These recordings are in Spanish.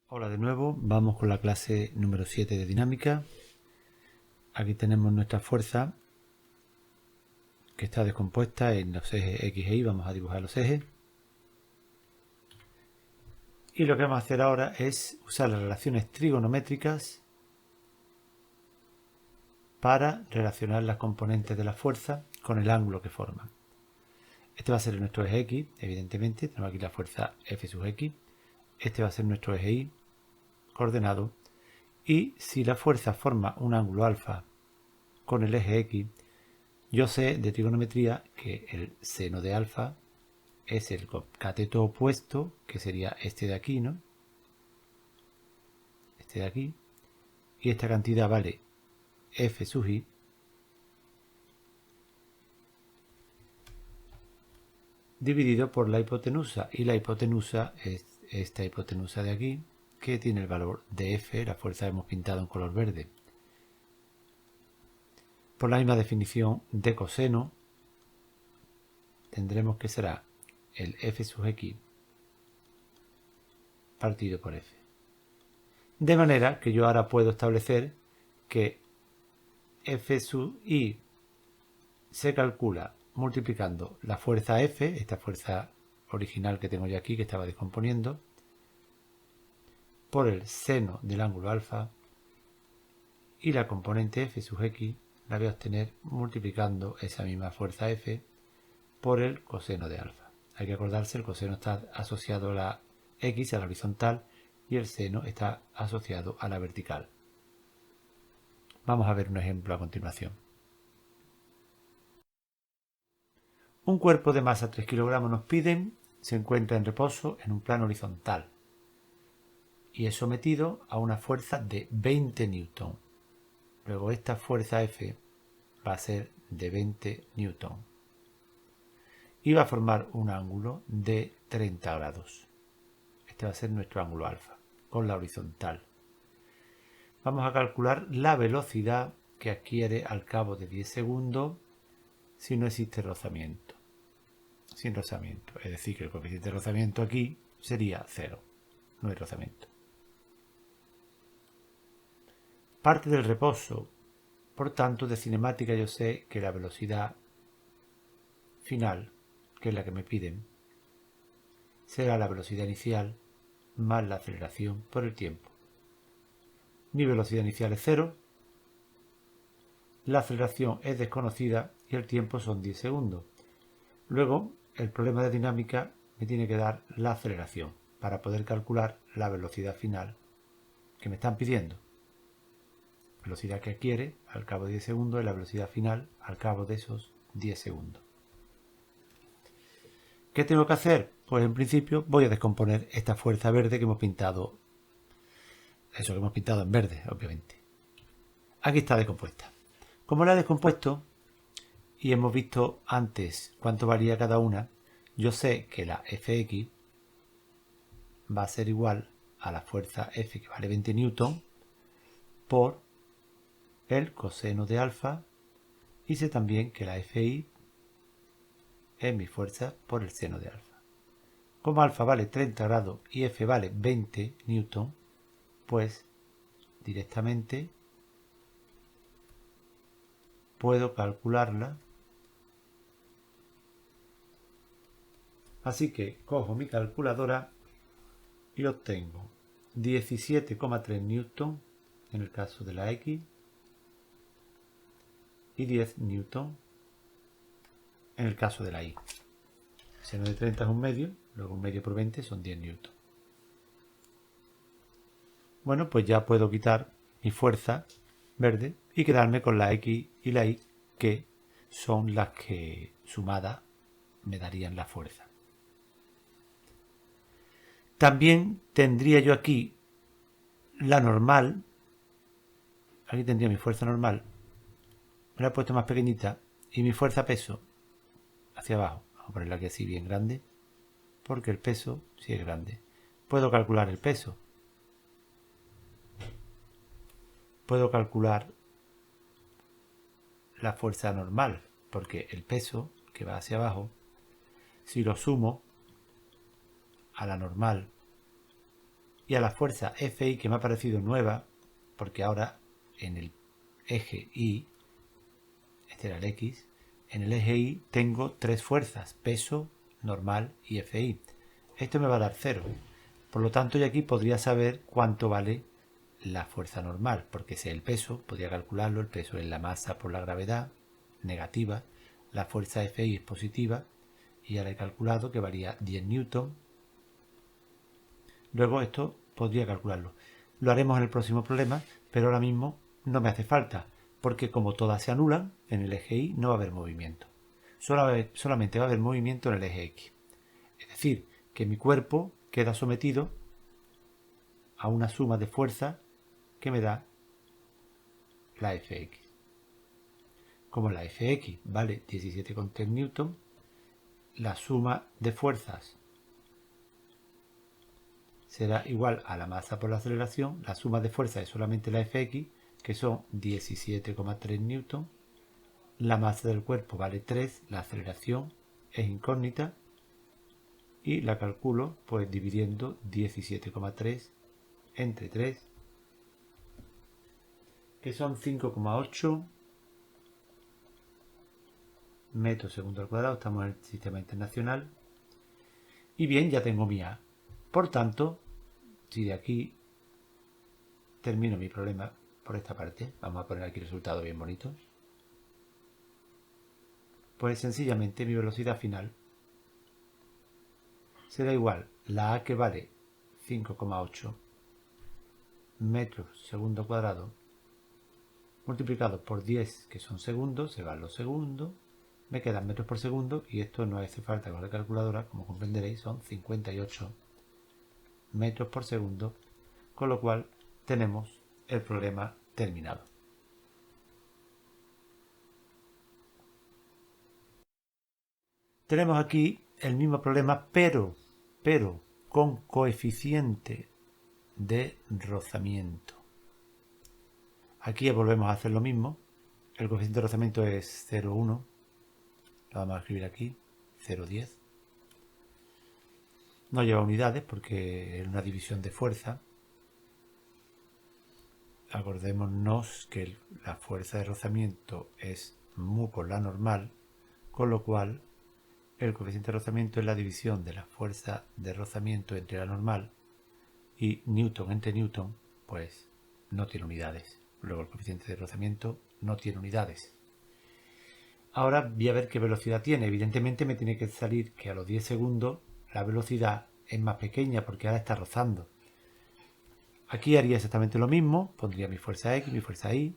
Hola de nuevo, vamos con la clase número 7 de dinámica. Aquí tenemos nuestra fuerza que está descompuesta en los ejes X e Y. Vamos a dibujar los ejes. Y lo que vamos a hacer ahora es usar las relaciones trigonométricas para relacionar las componentes de la fuerza con el ángulo que forman. Este va a ser nuestro eje X, evidentemente. Tenemos aquí la fuerza F sub X. Este va a ser nuestro eje Y coordenado. Y si la fuerza forma un ángulo alfa con el eje X, yo sé de trigonometría que el seno de alfa es el cateto opuesto, que sería este de aquí, ¿no? Este de aquí. Y esta cantidad vale F sub I dividido por la hipotenusa. Y la hipotenusa es esta hipotenusa de aquí, que tiene el valor de F, la fuerza hemos pintado en color verde. Por la misma definición de coseno, tendremos que será el F sub X partido por F. De manera que yo ahora puedo establecer que F sub I se calcula multiplicando la fuerza F, esta fuerza original que tengo yo aquí que estaba descomponiendo, por el seno del ángulo alfa, y la componente F sub X la voy a obtener multiplicando esa misma fuerza F por el coseno de alfa. Hay que acordarse, el coseno está asociado a la X, a la horizontal, y el seno está asociado a la vertical. Vamos a ver un ejemplo a continuación. Un cuerpo de masa 3 kilogramos nos piden, se encuentra en reposo en un plano horizontal y es sometido a una fuerza de 20 newton. Luego esta fuerza F va a ser de 20 newton y va a formar un ángulo de 30 grados. Este va a ser nuestro ángulo alfa con la horizontal. Vamos a calcular la velocidad que adquiere al cabo de 10 segundos si no existe rozamiento. Sin rozamiento, es decir, que el coeficiente de rozamiento aquí sería 0, no hay rozamiento. Parte del reposo, por tanto, de cinemática yo sé que la velocidad final, que es la que me piden, será la velocidad inicial más la aceleración por el tiempo. Mi velocidad inicial es 0, la aceleración es desconocida y el tiempo son 10 segundos. Luego, el problema de dinámica me tiene que dar la aceleración para poder calcular la velocidad final que me están pidiendo. Velocidad que adquiere al cabo de 10 segundos y la velocidad final al cabo de esos 10 segundos. ¿Qué tengo que hacer? Pues en principio voy a descomponer esta fuerza verde que hemos pintado. Eso que hemos pintado en verde, obviamente. Aquí está descompuesta. Como la he descompuesto y hemos visto antes cuánto valía cada una, yo sé que la Fx va a ser igual a la fuerza F, que vale 20 newton, por el coseno de alfa, y sé también que la Fi es mi fuerza por el seno de alfa. Como alfa vale 30 grados y F vale 20 newton, pues directamente puedo calcularla. Así que cojo mi calculadora y obtengo 17,3 newton en el caso de la X y 10 newton en el caso de la Y. Seno de 30 es un medio, luego un medio por 20 son 10 newton. Bueno, pues ya puedo quitar mi fuerza verde y quedarme con la X y la Y, que son las que sumadas me darían la fuerza. También tendría yo aquí la normal. Aquí tendría mi fuerza normal. Me la he puesto más pequeñita. Y mi fuerza peso hacia abajo. Vamos a ponerla aquí así bien grande, porque el peso sí es grande. Puedo calcular el peso. Puedo calcular la fuerza normal, porque el peso que va hacia abajo, si lo sumo a la normal y a la fuerza FI que me ha parecido nueva, porque ahora en el eje Y, este era el X, en el eje Y tengo tres fuerzas, peso, normal y FI. Esto me va a dar 0. Por lo tanto, yo aquí podría saber cuánto vale la fuerza normal, porque sé el peso, podría calcularlo, el peso es la masa por la gravedad, negativa, la fuerza FI es positiva, y ya le he calculado que valía 10 newton. Luego esto podría calcularlo. Lo haremos en el próximo problema, pero ahora mismo no me hace falta, porque como todas se anulan, en el eje Y no va a haber movimiento. Solamente va a haber movimiento en el eje X. Es decir, que mi cuerpo queda sometido a una suma de fuerza que me da la Fx. Como la Fx vale 17,3 newton, la suma de fuerzas será igual a la masa por la aceleración. La suma de fuerzas es solamente la Fx, que son 17,3 newton. La masa del cuerpo vale 3, la aceleración es incógnita y la calculo pues dividiendo 17,3 entre 3, que son 5,8 metros segundo al cuadrado. Estamos en el sistema internacional. Y bien, ya tengo mi A. Por tanto, si de aquí termino mi problema por esta parte, vamos a poner aquí el resultado bien bonito, pues sencillamente mi velocidad final será igual la A, que vale 5,8 metros segundo cuadrado, multiplicado por 10, que son segundos, se van los segundos, me quedan metros por segundo, y esto no hace falta con la calculadora, como comprenderéis, son 58 metros por segundo, con lo cual tenemos el problema terminado. Tenemos aquí el mismo problema, pero con coeficiente de rozamiento. Aquí volvemos a hacer lo mismo. El coeficiente de rozamiento es 0,1. Lo vamos a escribir aquí, 0,10. No lleva unidades porque es una división de fuerza. Acordémonos que la fuerza de rozamiento es mu por la normal, con lo cual el coeficiente de rozamiento es la división de la fuerza de rozamiento entre la normal, y newton entre newton pues no tiene unidades. Luego el coeficiente de rozamiento no tiene unidades. Ahora voy a ver qué velocidad tiene. Evidentemente me tiene que salir que a los 10 segundos la velocidad es más pequeña porque ahora está rozando. Aquí haría exactamente lo mismo, pondría mi fuerza X, mi fuerza Y,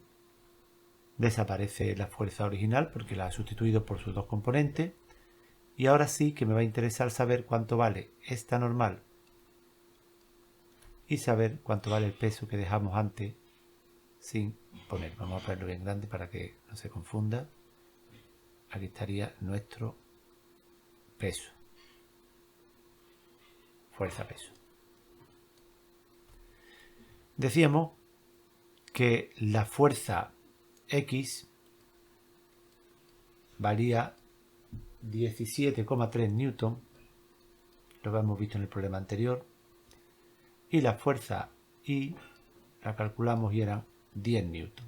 desaparece la fuerza original porque la he sustituido por sus dos componentes, y ahora sí que me va a interesar saber cuánto vale esta normal y saber cuánto vale el peso que dejamos antes sin poner. Vamos a ponerlo bien grande para que no se confunda. Aquí estaría nuestro peso, fuerza-peso. Decíamos que la fuerza X valía 17,3 newton, lo hemos visto en el problema anterior, y la fuerza Y la calculamos y eran 10 newton.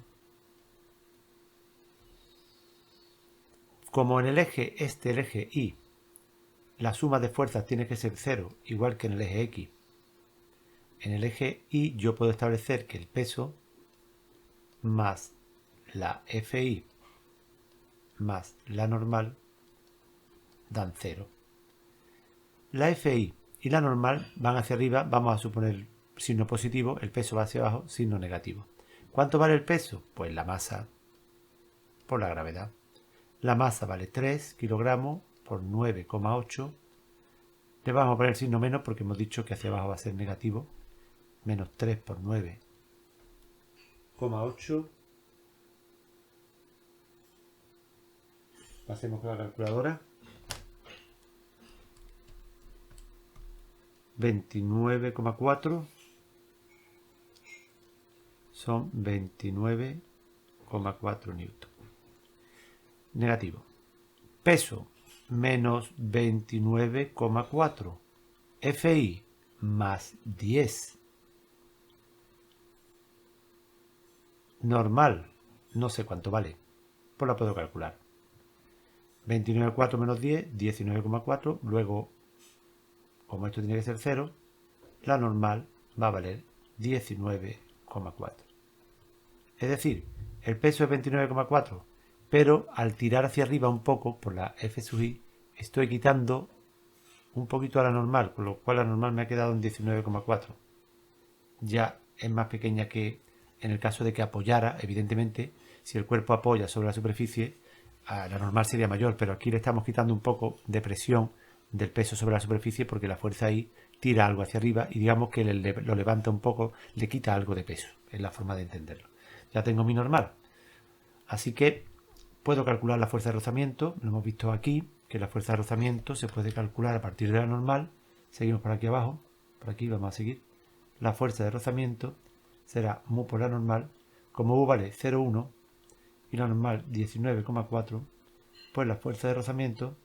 Como en el eje el eje Y, la suma de fuerzas tiene que ser 0, igual que en el eje X. En el eje Y yo puedo establecer que el peso más la FI más la normal dan 0. La FI y la normal van hacia arriba, vamos a suponer signo positivo, el peso va hacia abajo, signo negativo. ¿Cuánto vale el peso? Pues la masa por la gravedad. La masa vale 3 kilogramos por 9,8. Le vamos a poner el signo menos porque hemos dicho que hacia abajo va a ser negativo. Menos 3 por 9,8. Pasemos con la calculadora. 29,4 son 29,4 newton. Negativo. Peso menos 29,4. FI más 10 normal, no sé cuánto vale, pues la puedo calcular. 29,4 menos 10, 19,4. Luego, como esto tiene que ser 0, la normal va a valer 19,4. Es decir, el peso es 29,4, pero al tirar hacia arriba un poco por la F sub i, estoy quitando un poquito a la normal, con lo cual la normal me ha quedado en 19,4. Ya es más pequeña que en el caso de que apoyara, evidentemente, si el cuerpo apoya sobre la superficie, la normal sería mayor, pero aquí le estamos quitando un poco de presión del peso sobre la superficie porque la fuerza ahí tira algo hacia arriba y digamos que lo levanta un poco, le quita algo de peso, es la forma de entenderlo. Ya tengo mi normal, así que puedo calcular la fuerza de rozamiento. Lo hemos visto aquí, que la fuerza de rozamiento se puede calcular a partir de la normal. Seguimos por aquí abajo, por aquí vamos a seguir. La fuerza de rozamiento será mu por la normal. Como u vale 0,1 y la normal 19,4, pues la fuerza de rozamiento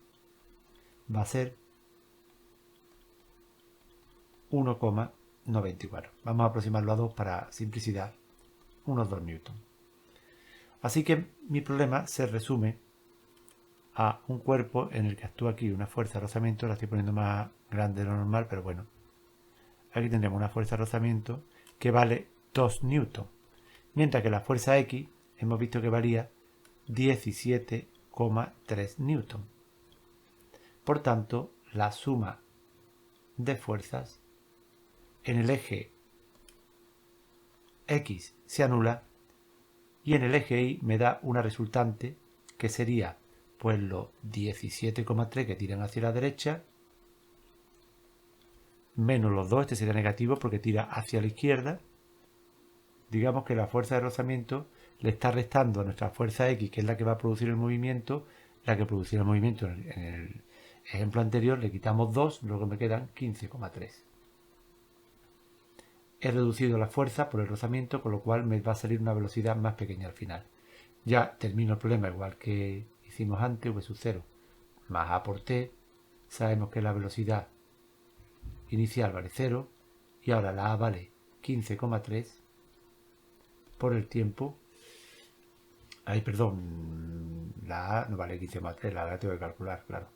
va a ser 1,94. Vamos a aproximarlo a 2 para simplicidad, unos 2 newton. Así que mi problema se resume a un cuerpo en el que actúa aquí una fuerza de rozamiento. La estoy poniendo más grande de lo normal, pero bueno. Aquí tendremos una fuerza de rozamiento que vale 2 newton, mientras que la fuerza X hemos visto que valía 17,3 newton. Por tanto, la suma de fuerzas en el eje X se anula y en el eje Y me da una resultante que sería pues los 17,3 que tiran hacia la derecha menos los 2, este sería negativo porque tira hacia la izquierda. Digamos que la fuerza de rozamiento le está restando a nuestra fuerza X, que es la que va a producir el movimiento, la que producirá el movimiento en el ejemplo anterior. Le quitamos 2, luego me quedan 15,3. He reducido la fuerza por el rozamiento, con lo cual me va a salir una velocidad más pequeña al final. Ya termino el problema igual que hicimos antes, v sub 0 más a por t. Sabemos que la velocidad inicial vale 0 y ahora la a vale 15,3 por el tiempo. Ay, perdón, la a no vale 15,3, la a la tengo que calcular, claro.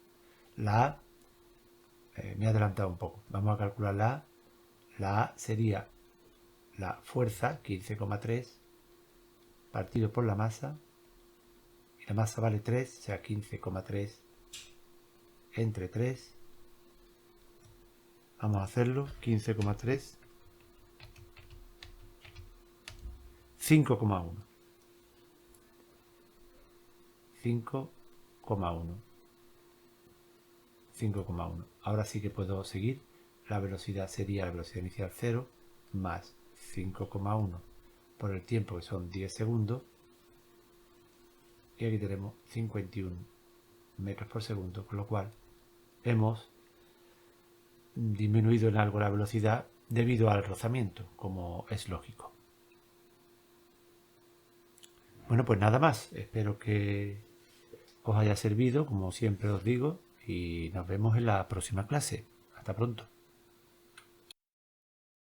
La a, me he adelantado un poco. Vamos a calcular la a. La a sería la fuerza, 15,3, partido por la masa. Y la masa vale 3, o sea, 15,3 entre 3. Vamos a hacerlo, 15,3. 5,1. 5,1. 5,1. Ahora sí que puedo seguir. La velocidad sería la velocidad inicial 0 más 5,1 por el tiempo, que son 10 segundos. Y aquí tenemos 51 metros por segundo, con lo cual hemos disminuido en algo la velocidad debido al rozamiento, como es lógico. Bueno, pues nada más. Espero que os haya servido, como siempre os digo, y nos vemos en la próxima clase. Hasta pronto.